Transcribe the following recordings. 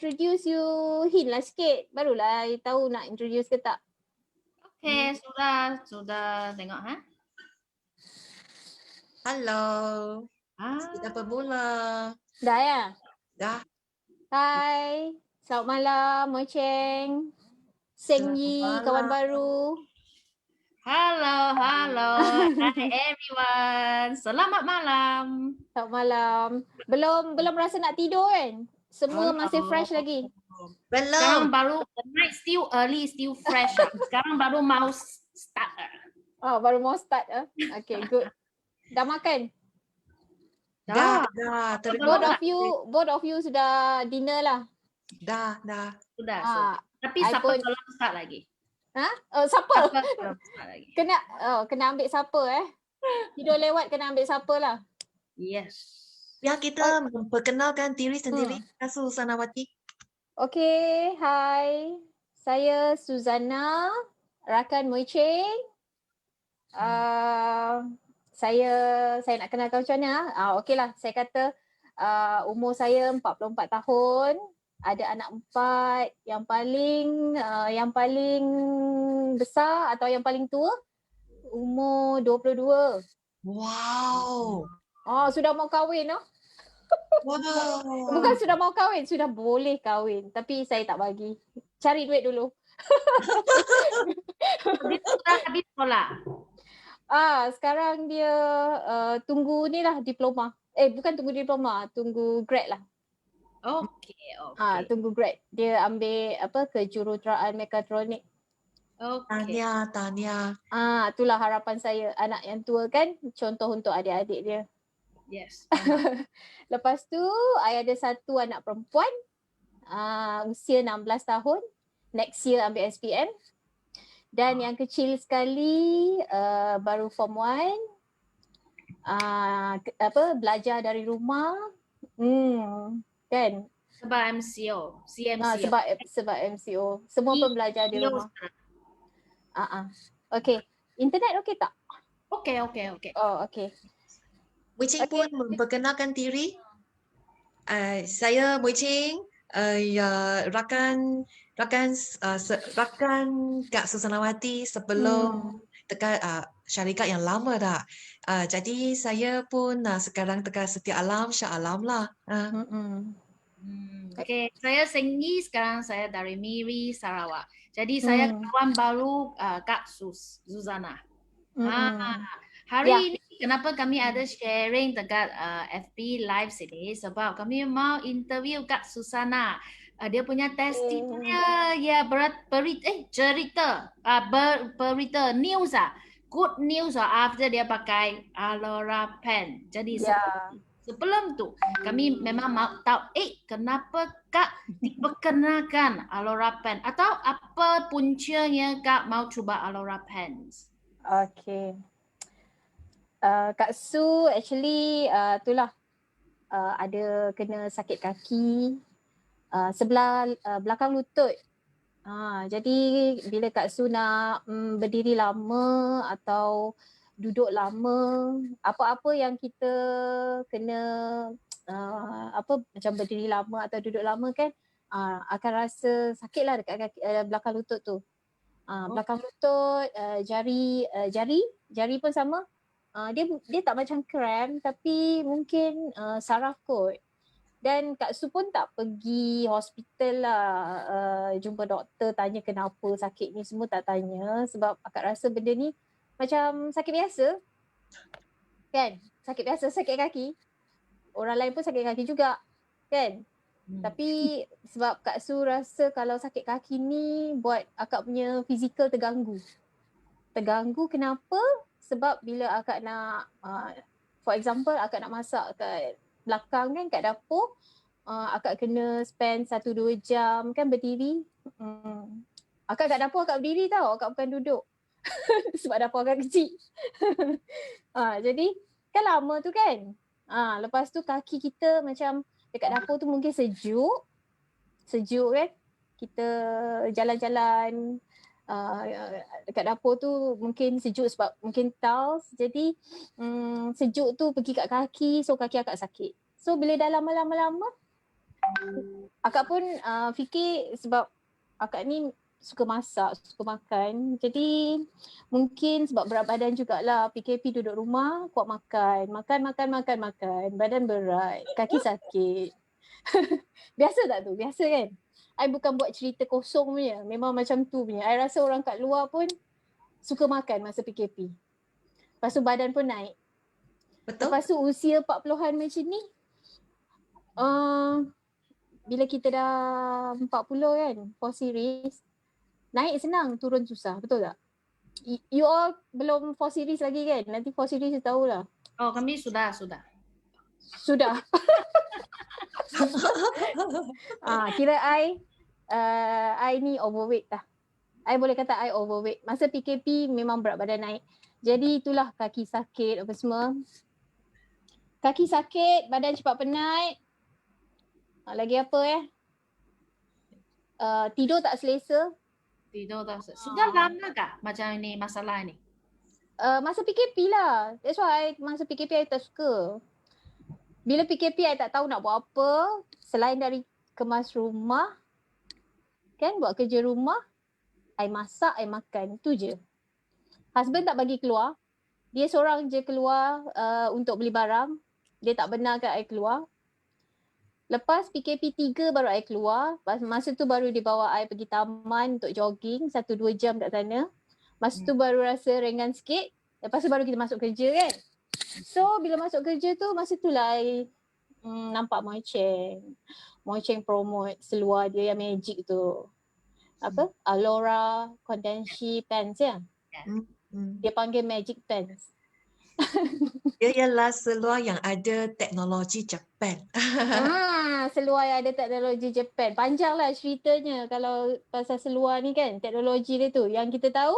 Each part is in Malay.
introduce you hint lah sikit. Barulah I tahu nak introduce ke tak. Okey, sudah tengok ha? Halo. Kita bermula. Dah ya? Dah. Hai. Selamat malam, Moi Cheng. Seng Yi, kawan baru. Halo. Hi everyone. Selamat malam. Selamat malam. Belum rasa nak tidur kan? Semua masih fresh lagi. Sekarang Belum. baru the night still early, still fresh. Sekarang baru mau start. Oh, baru mau start ah. Okay, good. Dah makan? Dah. Both of you sudah dinner lah. Dah. Sudah. Ah, Tapi I siapa pun- belum start lagi? Ha? Oh, siapa? Siapa belum start lagi? Kena ambil siapa Tidur lewat kena ambil siapa lah. Yes. Ya, kita memperkenalkan diri sendiri. Susanawati. Okay, hai. Saya Suzana, rakan Moi Cheng. Saya nak kenalkan macam mana? Okey lah, saya kata umur saya 44 tahun. Ada anak 4, yang paling besar atau yang paling tua umur 22. Wow. Sudah mau kahwin Wow. Bukan sudah mau kahwin, sudah boleh kahwin. Tapi saya tak bagi. Cari duit dulu. Dia sudah habis sekolah. Sekarang dia tunggu ni lah diploma. Bukan tunggu diploma, tunggu grad lah. Okey. Tunggu grad. Dia ambil kejuruteraan mekatronik. Okey. Tanya. Itulah harapan saya. Anak yang tua kan contoh untuk adik-adik dia. Yes. Lepas tu, I ada satu anak perempuan, usia 16 tahun. Next year ambil SPM. Dan yang kecil sekali, baru form 1. Belajar dari rumah. Kan? Sebab MCO, CMCO. Sebab MCO. Semua pun belajar di rumah. Okay. Internet okey tak? Okey. Oh, okay. Moi Cheng pun memperkenalkan diri. Saya Moi Cheng, rakan Kak Susanawati sebelum dekat syarikat yang lama dah. Jadi saya pun sekarang dekat Setia Alam, Shah Alam lah. Okey, saya Sengyi, sekarang saya dari Miri, Sarawak. Jadi saya kawan baru Kak Suzana. Hari ini kenapa kami ada sharing dekat FB Live sini? Sebab kami mau interview Kak Susana. Dia punya testimonial, berita news good news after dia pakai Alora Pen. Jadi sebelum tu kami memang mau tahu kenapa Kak diperkenalkan Alora Pen atau apa puncanya Kak mau cuba Alora Pens? Okay. Kak Su actually itulah ada kena sakit kaki sebelah belakang lutut. Jadi bila Kak Su nak berdiri lama atau duduk lama, apa-apa yang kita kena macam berdiri lama atau duduk lama kan akan rasa sakitlah dekat kaki, belakang lutut tu. Belakang lutut, jari pun sama. Dia tak macam cramp tapi mungkin saraf kot. Dan Kak Su pun tak pergi hospital lah, jumpa doktor tanya kenapa sakit ni, semua tak tanya sebab akak rasa benda ni macam sakit biasa. Kan? Sakit biasa, sakit kaki. Orang lain pun sakit kaki juga. Kan? Tapi sebab Kak Su rasa kalau sakit kaki ni buat akak punya fizikal terganggu. Terganggu kenapa? Sebab bila akak nak, for example akak nak masak kat belakang kan kat dapur, akak kena spend 1-2 jam kan berdiri. Akak kat dapur akak berdiri tau, akak bukan duduk. Sebab dapur akak kecil. Jadi kan lama tu kan. Lepas tu kaki kita macam dekat dapur tu mungkin sejuk kan. Kita jalan-jalan dekat dapur tu mungkin sejuk sebab mungkin tiles. Jadi sejuk tu pergi kat kaki, so kaki akak sakit. So bila dah lama-lama Akak pun fikir sebab akak ni suka masak, suka makan. Jadi mungkin sebab berat badan jugalah, PKP duduk rumah, kuat makan. Makan. Badan berat, kaki sakit. Biasa tak tu? Biasa kan? I bukan buat cerita kosong punya. Memang macam tu punya. I rasa orang kat luar pun suka makan masa PKP. Lepas tu badan pun naik. Betul? Lepas tu usia 40-an macam ni, bila kita dah 40 kan, 4 series, naik senang, turun susah. Betul tak? You all belum 4 series lagi kan? Nanti 4 series you tahulah. Oh, kami sudah. Sudah. Kira I ni overweight lah. I boleh kata I overweight. Masa PKP memang berat badan naik. Jadi itulah kaki sakit apa semua. Kaki sakit, badan cepat penat. Lagi apa tidur tak selesa. Tidur tak. Sudah lama kah macam ini masalah ni? Masa PKP lah. That's why masa PKP I tak suka. Bila PKP I tak tahu nak buat apa. Selain dari kemas rumah. Kan buat kerja rumah. I masak, I makan. Itu je. Husband tak bagi keluar. Dia seorang je keluar untuk beli barang. Dia tak benarkan I keluar. Lepas PKP 3 baru I keluar. Masa tu baru dia bawa I pergi taman untuk jogging 1-2 jam kat sana. Masa tu baru rasa ringan sikit. Lepas tu baru kita masuk kerja kan. So bila masuk kerja tu masa tu lah I nampak Moiceng promote seluar dia yang magic tu. Apa? Alora Condensi Pants ya? Dia panggil Magic Pants. Dia ialah seluar yang ada teknologi Jepun. Seluar yang ada teknologi Jepun. Panjang lah ceritanya kalau pasal seluar ni kan. Teknologi dia tu. Yang kita tahu,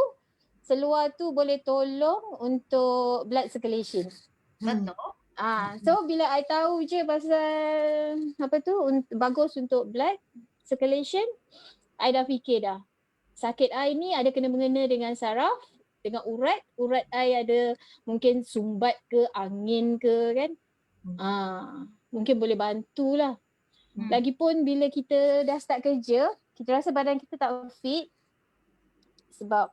seluar tu boleh tolong untuk blood circulation. Betul. So bila I tahu je pasal apa tu bagus untuk blood circulation, I dah fikir dah. Sakit I ni ada kena-mengena dengan saraf, dengan urat. Urat I ada mungkin sumbat ke, angin ke kan. Mungkin boleh bantulah. Lagipun bila kita dah start kerja, kita rasa badan kita tak fit. Sebab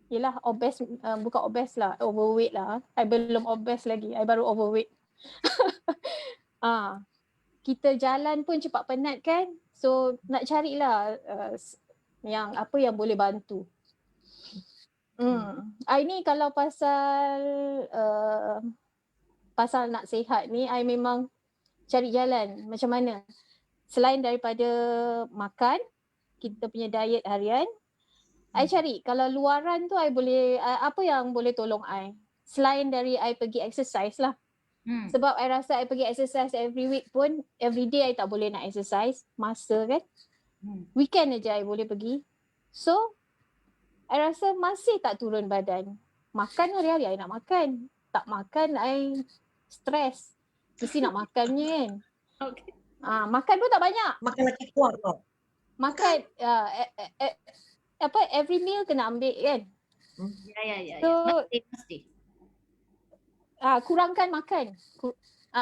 yelah obes, bukan obes lah, overweight lah. I belum obes lagi, I baru overweight. Kita jalan pun cepat penat kan. So nak carilah yang apa yang boleh bantu. I ni kalau pasal nak sihat ni, I memang cari jalan macam mana. Selain daripada makan, kita punya diet harian, I cari kalau luaran tu I boleh, apa yang boleh tolong I. Selain dari I pergi exercise lah. Sebab I rasa I pergi exercise every week pun, every day I tak boleh nak exercise, masa kan. Weekend aja I boleh pergi. So, I rasa masih tak turun badan. Makan hari-hari I nak makan. Tak makan I stres. Mesti nak makannya kan. Okay. Makan pun tak banyak. Makan lagi kuat kau. Makan every meal kena ambil kan. Ya. So, Mesti. Kurangkan makan.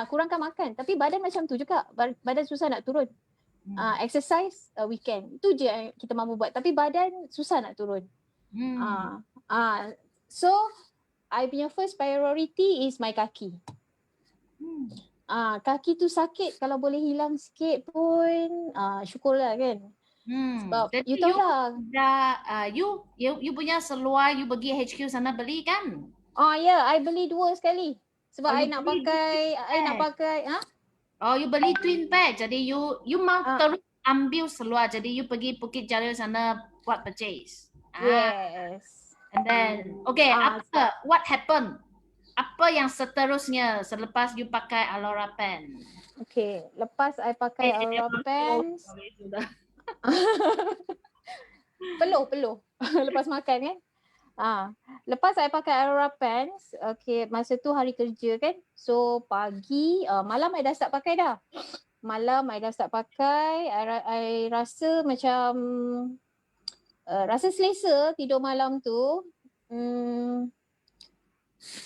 Kurangkan makan. Tapi badan macam tu juga. Badan susah nak turun. Exercise weekend. Itu je yang kita mampu buat. Tapi badan susah nak turun. So, I punya first priority is my kaki. Kaki tu sakit. Kalau boleh hilang sikit pun syukurlah kan. Sebab Jadi you tahu lah. You punya seluar you pergi HQ sana beli kan? I beli 2 sekali. Sebab I nak pakai. Oh, you beli twin pack. Jadi you mau terus ambil seluar. Jadi you pergi Bukit Jalil sana buat purchase. Yes. And then, what happened? Apa yang seterusnya selepas you pakai Alora Pen? Okay, lepas I pakai Alora Pens. Peluh. Lepas makan kan. Lepas I pakai Alora Pens, okay, masa tu hari kerja kan. So pagi, malam I dah start pakai dah. I rasa macam rasa selesa tidur malam tu.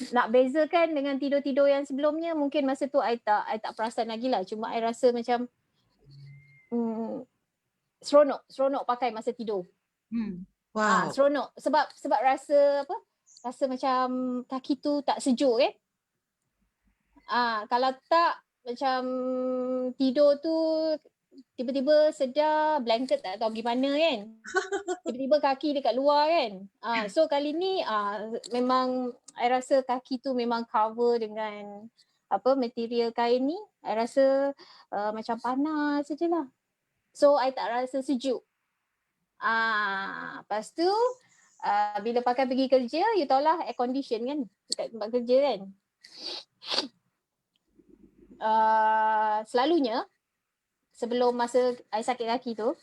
Nak bezakan dengan tidur-tidur yang sebelumnya, mungkin masa tu I tak perasan lagi lah. Cuma I rasa macam seronok pakai masa tidur. Wow. Seronok sebab rasa apa? Rasa macam kaki tu tak sejuk kan? Kalau tak macam tidur tu tiba-tiba sedar blanket tak tahu pergi mana kan. Tiba-tiba kaki dekat luar kan. So kali ni memang I rasa kaki tu memang cover dengan material kain ni. I rasa macam panas sajalah. So I tak rasa sejuk. Lepas tu bila pakai pergi kerja, you tahulah air condition kan dekat tempat kerja kan. Selalunya sebelum masa I sakit kaki tu,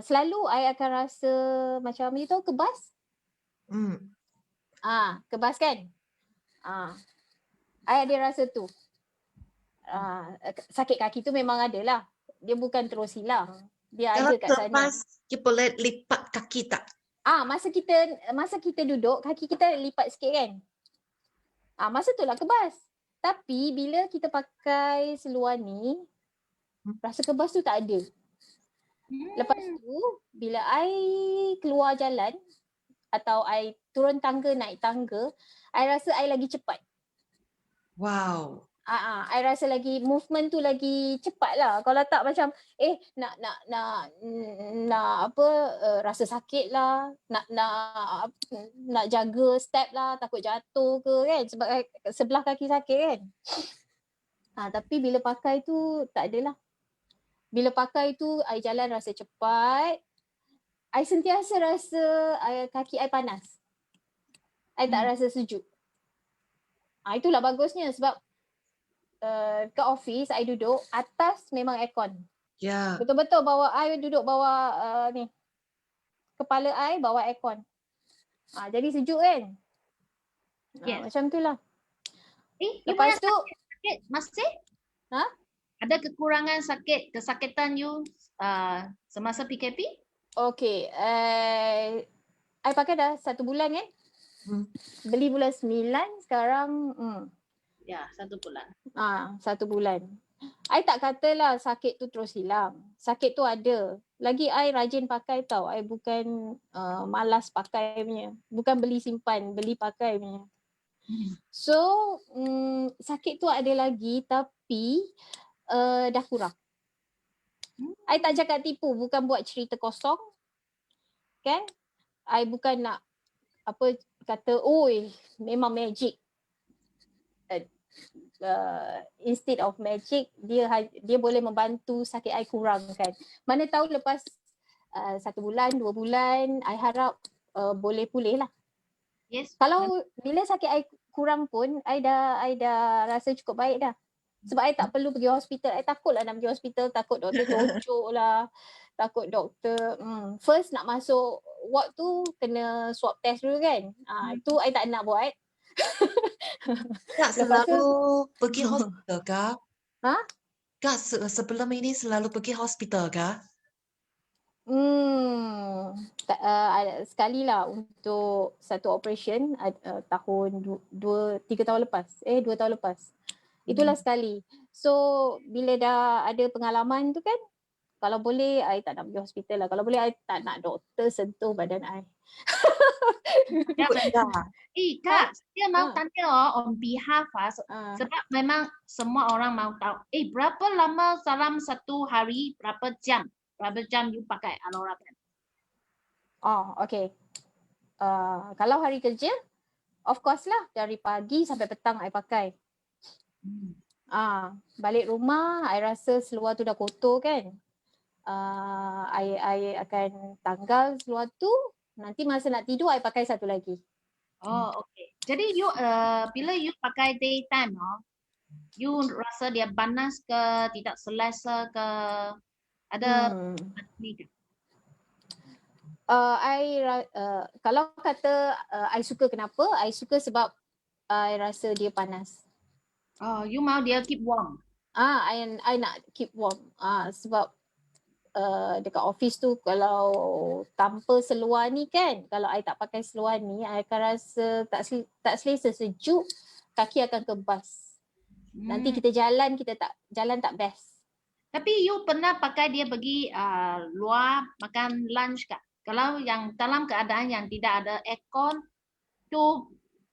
selalu I akan rasa macam you tahu kebas? Kebas kan? I ada rasa tu. Sakit kaki tu memang ada lah. Dia bukan terus hilang. Dia Kalau ada kat sana. lepas, you boleh lipat kaki tak? Masa kita duduk, kaki kita lipat sikit kan? Masa tu lah kebas. Tapi bila kita pakai seluar ni, rasa kebas tu tak ada. Lepas tu, bila I keluar jalan atau I turun tangga, naik tangga, I rasa I lagi cepat. Wow. I rasa lagi movement tu lagi cepat lah. Kalau tak macam rasa sakit lah, nak jaga step lah, takut jatuh ke kan sebab sebelah kaki sakit kan. Tapi bila pakai tu tak adalah. Bila pakai tu I jalan rasa cepat. I sentiasa rasa kaki I panas. I tak rasa sejuk. Itulah bagusnya sebab ke office I duduk atas memang aircon. Ya. Betul-betul I duduk bawah ni. Kepala I bawah aircon. Jadi sejuk kan? Macam itulah. Lepas tu sakit masih? Ada kekurangan kesakitan you semasa PKP? Okay. I pakai dah 1 bulan kan? Beli bulan 9, sekarang Ya, 1 bulan. 1 bulan. I tak katalah sakit tu terus hilang. Sakit tu ada. Lagi I rajin pakai tau. I bukan malas pakai punya. Bukan beli simpan, beli pakai punya. So, sakit tu ada lagi tapi dah kurang. I tak cakap tipu, bukan buat cerita kosong. Kan? I bukan nak kata, oi, memang magic. Instead of magic, dia boleh membantu sakit I kurangkan. Mana tahu lepas 1 bulan, 2 bulan, I harap boleh pulih lah. Yes. Kalau bila sakit I kurang pun, I dah rasa cukup baik dah. Sebab I tak perlu pergi hospital. I takut lah nak pergi hospital, takut doktor cocok lah. Takut doktor, first nak masuk ward tu kena swab test dulu kan. Itu I tak nak buat. Tak selalu pergi hospital kah? Kak sebelum ini selalu pergi hospital kah? Sekali lah untuk satu operation tahun 3 tahun lepas. 2 tahun lepas. Itulah sekali. So bila dah ada pengalaman tu kan, kalau boleh I tak nak pergi hospital lah. Kalau boleh I tak nak doktor sentuh badan I. Kak, saya mau tanya on behalf sebab memang semua orang mau tahu. Berapa lama dalam 1 hari, berapa jam you pakai Alora Pen? Okay. Kalau hari kerja, of course lah dari pagi sampai petang I pakai. Balik rumah, I rasa seluar tu dah kotor kan. I akan tanggal seluar tu. Nanti masa nak tidur, I pakai satu lagi. Okay. Jadi you bila you pakai daytime, you rasa dia panas ke, tidak selesa ke? Ada ni ke? Kalau kata I suka kenapa? I suka sebab I rasa dia panas. You mau dia keep warm? I nak keep warm. Sebab dekat office tu kalau tanpa seluar ni kan, kalau I tak pakai seluar ni, I akan rasa tak selesa, sejuk, kaki akan kebas. Nanti kita jalan tak best. Tapi you pernah pakai dia pergi luar makan lunch kak? Kalau yang dalam keadaan yang tidak ada aircon,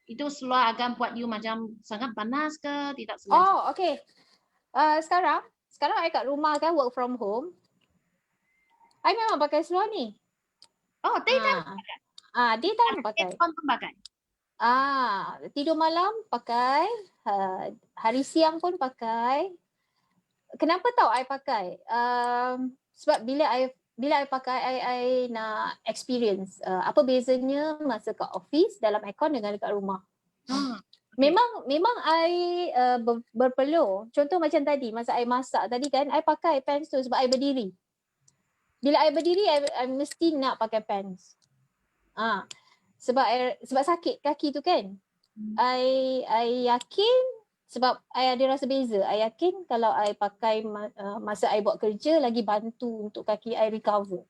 itu seluar akan buat you macam sangat panas ke tidak selesa? Oh, okay. Sekarang I kat rumah kan, work from home. I memang pakai seluar ni. Oh, daytime Daytime pakai. aircon pun pakai. Tidur malam pakai, hari siang pun pakai. Kenapa tahu I pakai? Sebab bila I pakai, I nak experience apa bezanya masa kat office dalam aircon dengan dekat rumah. Memang I berpeluh. Contoh macam tadi, masa I masak tadi kan, I pakai pants tu sebab I berdiri. Bila I berdiri, I mesti nak pakai pants. Sebab sakit kaki tu kan. I yakin sebab I ada rasa beza. I yakin kalau I pakai masa I buat kerja lagi bantu untuk kaki I recover.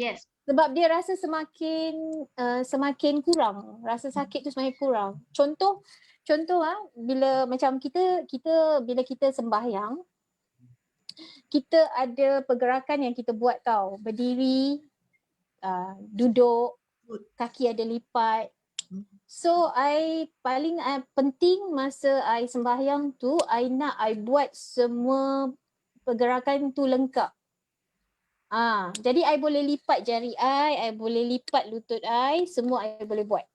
Yes. Sebab dia rasa semakin kurang. Rasa sakit tu semakin kurang. Contoh bila macam kita bila kita sembahyang, kita ada pergerakan yang kita buat tau. Berdiri, duduk, kaki ada lipat. So paling penting masa I sembahyang tu, I buat semua pergerakan tu lengkap. Jadi I boleh lipat jari I boleh lipat lutut I, semua I boleh buat.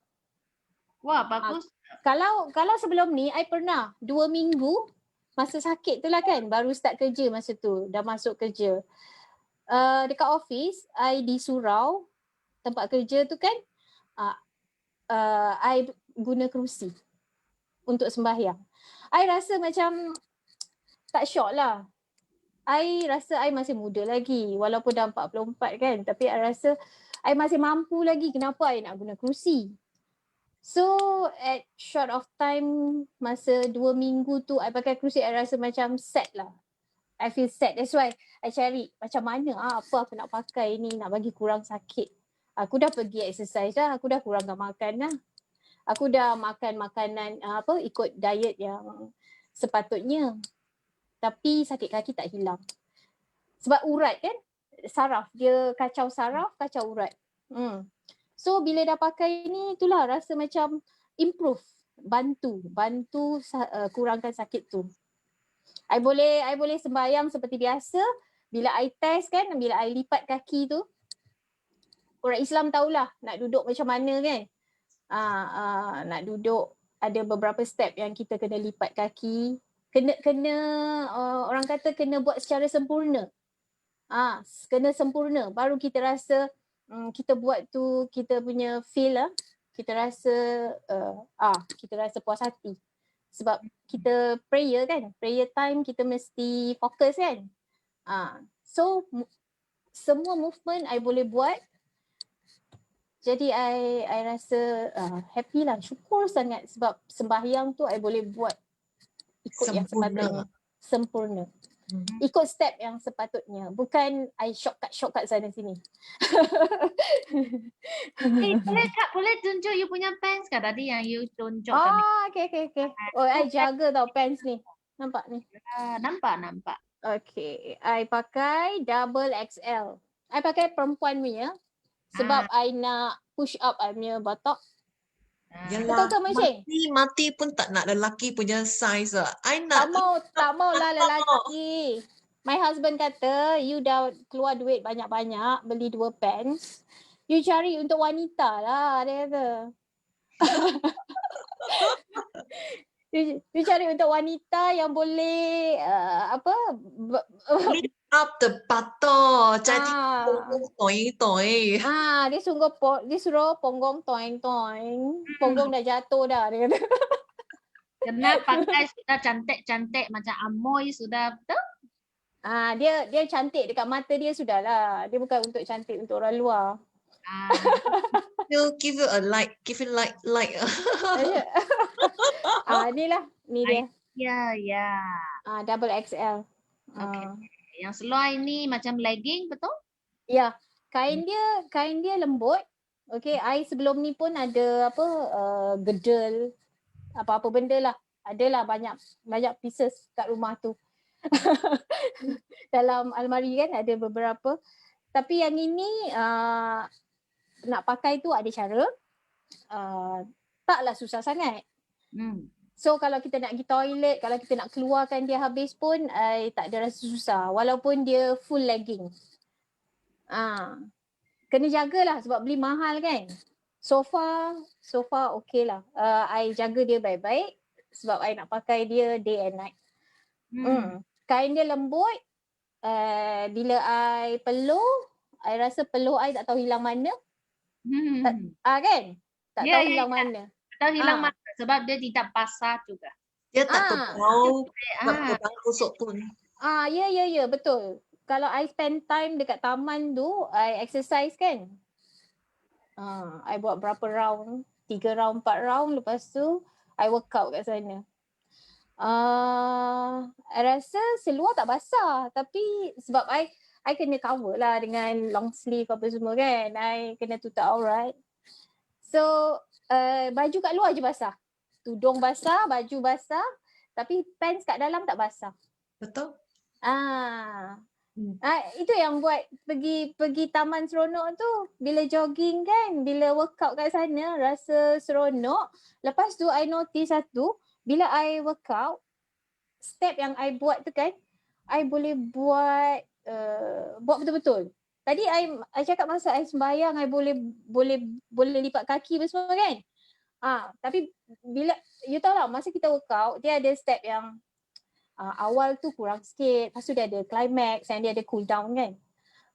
Wah, bagus. Kalau sebelum ni I pernah 2 minggu masa sakit tu lah kan, baru start kerja masa tu, dah masuk kerja. Dekat office I di surau tempat kerja tu kan, I guna kerusi untuk sembahyang. I rasa macam tak syok lah. I rasa I masih muda lagi walaupun dah 44 kan, tapi I rasa I masih mampu lagi, kenapa I nak guna kerusi. So at short of time, masa 2 minggu tu I pakai kerusi, I rasa macam sad lah. I feel sad. That's why I cari macam mana apa aku nak pakai ni nak bagi kurang sakit. Aku dah pergi exercise dah, aku dah kurangkan makan dah. Aku dah makan makanan ikut diet yang sepatutnya. Tapi sakit kaki tak hilang. Sebab urat kan, saraf. Dia kacau saraf, kacau urat. So bila dah pakai ni, itulah rasa macam improve. Bantu kurangkan sakit tu. I boleh sembahyang seperti biasa. Bila I test kan, bila I lipat kaki tu, orang Islam tahulah nak duduk macam mana kan. Nak duduk ada beberapa step yang kita kena lipat kaki, kena orang kata kena buat secara sempurna. Kena sempurna baru kita rasa kita buat tu kita punya feel lah, kita rasa kita rasa puas hati. Sebab kita prayer kan, prayer time kita mesti fokus kan. So semua movement I boleh buat. Jadi I rasa happy lah, syukur sangat sebab sembahyang tu I boleh buat ikut yang sepatutnya. Sempurna. Ikut step yang sepatutnya. Bukan I shortcut sana sini. Boleh tunjuk you punya pants kah tadi yang you tunjuk kami? Okay. Oh, I jaga tau pants ni. Nampak ni? Nampak. Okay. I pakai double XL. I pakai perempuan punya. Sebab I nak push up I punya batok. Yalah, Betul ke Mencing? mati pun tak nak lelaki punya size lah. I Tak nak mau lah lelaki. My husband kata, you dah keluar duit banyak-banyak beli 2 pants. You cari untuk wanita lah, dia kata. You cari untuk wanita yang boleh lift up the batok. Jadi toing. dia suruh ponggong toing. Ponggong dah jatuh dah, dia kata. Kena pakai sudah cantik-cantik macam Amoy sudah betul? Dia cantik dekat mata dia sudahlah. Dia bukan untuk cantik untuk orang luar. Give it like. Ni dia. Ya. Double XL. Okay. Yang seluar ini macam legging betul? Ya. Kain dia lembut. Okay, I sebelum ni pun ada gedel, apa-apa benda lah. Adalah banyak pieces kat rumah tu. Dalam almari kan ada beberapa. Tapi yang ini nak pakai tu ada cara. Taklah susah sangat. So kalau kita nak pergi toilet, kalau kita nak keluarkan dia habis pun tak ada rasa susah. Walaupun dia full legging. Kena jagalah sebab beli mahal kan. So far okay lah. I jaga dia baik-baik sebab I nak pakai dia day and night. Kain dia lembut. Bila I peluh, I rasa peluh I tak tahu hilang mana. Kan? Tak tahu hilang mana. Tak tahu hilang mana sebab dia tidak basah juga. Dia tak terbau, tak terbau kusuk pun. Ya, betul. Kalau I spend time dekat taman tu, I exercise kan. I buat berapa round, 3 round, 4 round, lepas tu I workout kat sana. I rasa seluar tak basah, tapi sebab I kena cover lah dengan long sleeve apa semua kan. I kena tutup aurat. So baju kat luar je basah. Tudung basah, baju basah, tapi pants kat dalam tak basah. Betul? Itu yang buat pergi taman seronok tu. Bila jogging kan, bila workout kat sana rasa seronok. Lepas tu I notice satu, bila I workout, step yang I buat tu kan, I boleh buat betul-betul. Tadi I cakap masa I sembahyang I boleh lipat kaki apa semua kan. Tapi bila you tahu lah masa kita workout dia ada step yang awal tu kurang sikit, lepas tu dia ada climax and dia ada cool down kan.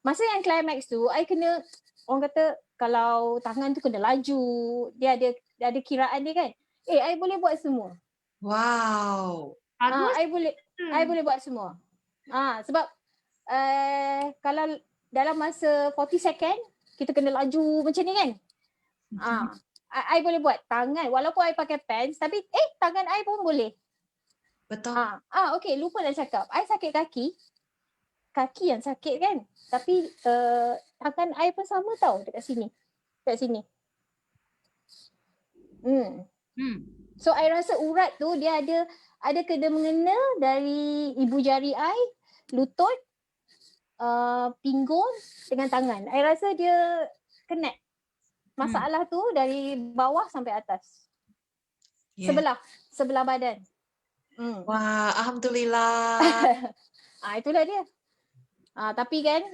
Masa yang climax tu I kena, orang kata kalau tangan tu kena laju, dia ada kiraan dia kan. I boleh buat semua. Wow. I boleh buat semua. Sebab kalau dalam masa 40 second kita kena laju macam ni kan. I boleh buat tangan walaupun I pakai pants tapi tangan I pun boleh. Betul. Okay, lupa nak cakap. I sakit kaki. Kaki yang sakit kan. Tapi tangan I pun sama tau dekat sini. So I rasa urat tu dia ada kena mengena dari ibu jari I, lutut, pinggul dengan tangan. I rasa dia connect. Masalah tu dari bawah sampai atas. Sebelah badan. Wah, alhamdulillah. Itulah dia. Tapi kan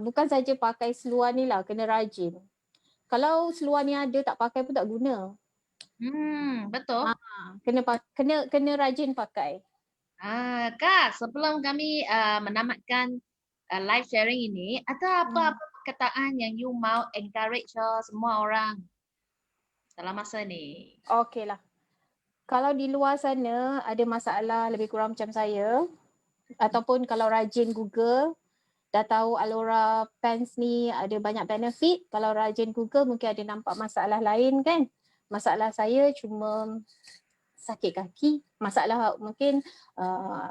bukan saja pakai seluar ni lah, kena rajin. Kalau seluar ni ada tak pakai pun tak guna. Betul. Kena rajin pakai. Kak, sebelum kami menamatkan live sharing ini, ada apa-apa perkataan yang you mau encourage semua orang dalam masa ni? Okay lah. Kalau di luar sana ada masalah lebih kurang macam saya, ataupun kalau rajin Google, dah tahu Alora Pants ni ada banyak benefit, kalau rajin Google mungkin ada nampak masalah lain kan. Masalah saya cuma sakit kaki, masalah mungkin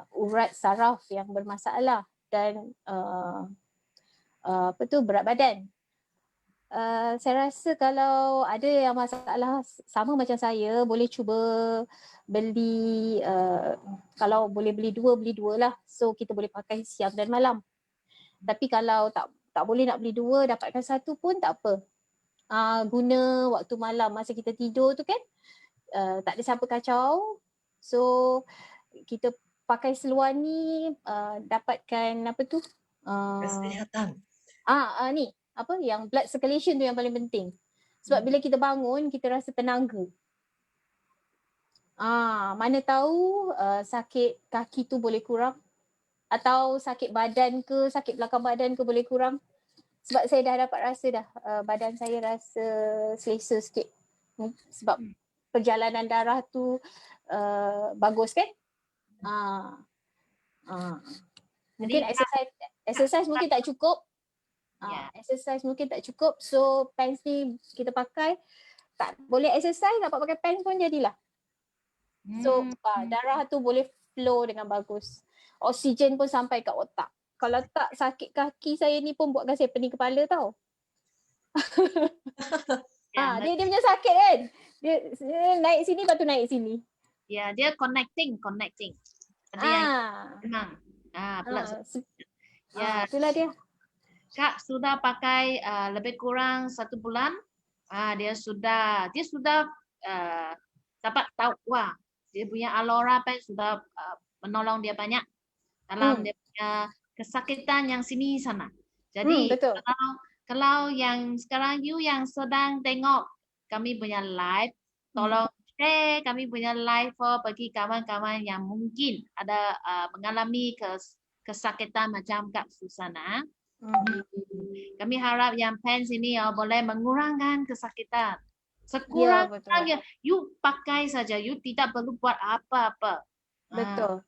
urat saraf yang bermasalah dan berat badan. Saya rasa kalau ada yang masalah sama macam saya, boleh cuba beli, kalau boleh beli dua lah. So kita boleh pakai siang dan malam. Tapi kalau tak boleh nak beli dua, dapatkan satu pun tak apa. Guna waktu malam masa kita tidur tu kan, tak ada siapa kacau. So kita pakai seluar ni dapatkan apa tu? Kesihatan. Ni apa yang blood circulation tu yang paling penting. Sebab bila kita bangun kita rasa tenaga. Mana tahu sakit kaki tu boleh kurang atau sakit badan ke, sakit belakang badan ke boleh kurang. Sebab saya dah dapat rasa dah badan saya rasa selesa sikit. Sebab perjalanan darah tu bagus kan? Mungkin exercise mungkin tak cukup. Exercise mungkin tak cukup, so pants ni kita pakai, tak boleh exercise dapat pakai pants pun jadilah. So darah tu boleh flow dengan bagus, oksigen pun sampai kat otak. Kalau tak, sakit kaki saya ni pun buatkan saya pening kepala tau. Dia punya sakit kan, dia naik sini lepas tu naik sini. Dia connecting. Memang. Plus. Ya, Itulah dia. Kak sudah pakai lebih kurang 1 bulan. Dia sudah dapat tahu, wah, dia punya Alora Pen sudah menolong dia banyak dalam dia punya kesakitan yang sini sana. Jadi Betul. kalau yang sekarang you yang sedang tengok kami punya live, tolong share kami punya live bagi kawan-kawan yang mungkin ada mengalami kesakitan macam Kak Susana. Kami harap yang pens ini boleh mengurangkan kesakitan. Sekurang-kurangnya, you pakai saja, you tidak perlu buat apa-apa. Betul.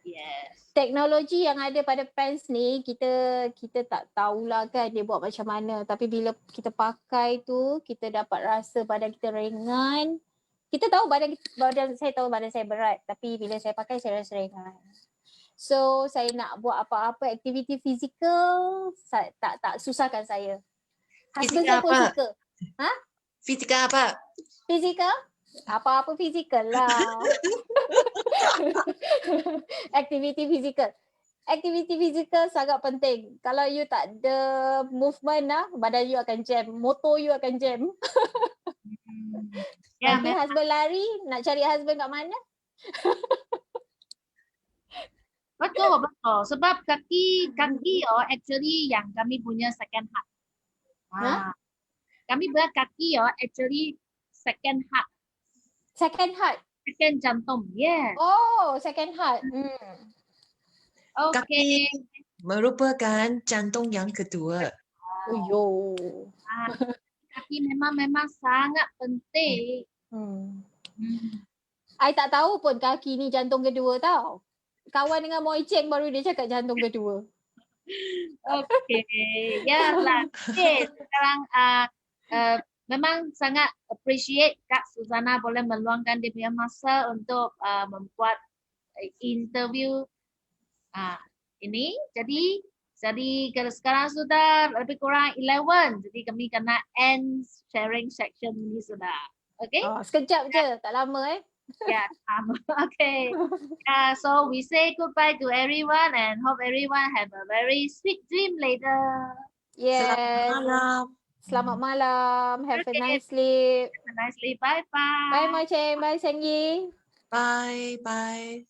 Yes. Teknologi yang ada pada pens ni kita tak tahulah kan dia buat macam mana, tapi bila kita pakai tu kita dapat rasa badan kita ringan. Kita tahu badan saya tahu badan saya berat, tapi bila saya pakai saya rasa ringan. So saya nak buat apa-apa aktiviti fizikal tak susahkan saya. Husband saya pun suka. Fizikal apa? Fizikal? Apa-apa fizikal lah. Aktiviti fizikal. Aktiviti fizikal sangat penting. Kalau you tak ada movement badan you akan jam. Motor you akan jam. Nanti husband lari, nak cari husband kat mana? Betul. Sebab kaki actually yang kami punya second heart. Kami buat kaki actually second heart. Second heart? Second jantung, yes. Oh, second heart. Kaki merupakan jantung yang kedua. Kaki memang sangat penting. I tak tahu pun kaki ni jantung kedua tau. Kawan dengan Moi Cheng baru dia cakap jantung kedua. Ya lah. Sekarang memang sangat appreciate Kak Susana boleh meluangkan dia punya masa untuk membuat interview ini. Jadi sekarang sudah lebih kurang 11. Jadi kami kena end sharing section ini sudah. Okay? Sekejap je, tak lama Yeah, okay. So we say goodbye to everyone and hope everyone have a very sweet dream later. Yes. Selamat malam. Selamat malam. Have a nice sleep. Have a nice sleep. Bye bye. Bye Moi Cheng. Bye Sengyi. Bye.